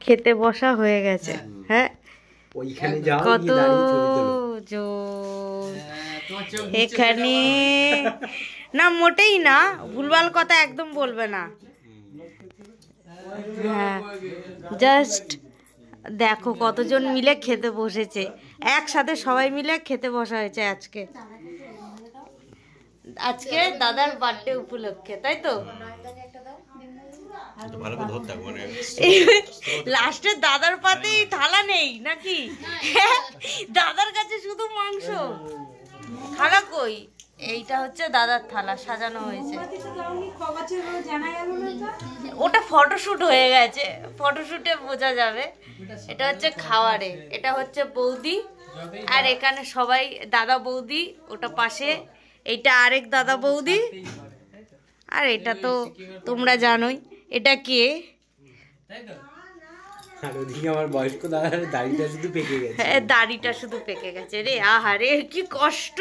খেতে বসা হয়ে গেছে। হ্যাঁ কত এখানে না, মোটেই না, ভুলভাল কথা একদম বলবে না। হ্যাঁ জাস্ট দেখো কতজন মিলে খেতে বসেছে, একসাথে সবাই মিলে খেতে বসা হয়েছে আজকে। আজকে দাদার বার্থডে উপলক্ষে, তাই তো? লাস্টে দাদার পাতেই থালা নেই নাকি? দাদার কাছে শুধু মাংস, থালা কই? এইটা হচ্ছে দাদার থালা, সাজানো হয়েছে। ওটা ফটোশুট হয়ে গেছে, ফটোশুটে বোঝা যাবে। এটা হচ্ছে খাওয়ারে, এটা হচ্ছে বৌদি, আর এখানে সবাই দাদা বৌদি, ওটা পাশে এইটা আরেক দাদা বৌদি, আর এটা তো তোমরা জানোই এটা কে। আমার বয়স্ক দাদার দাড়িটা শুধু পেকে গেছে। দাড়িটা শুধু পেকে গেছে রে, আহারে কি কষ্ট।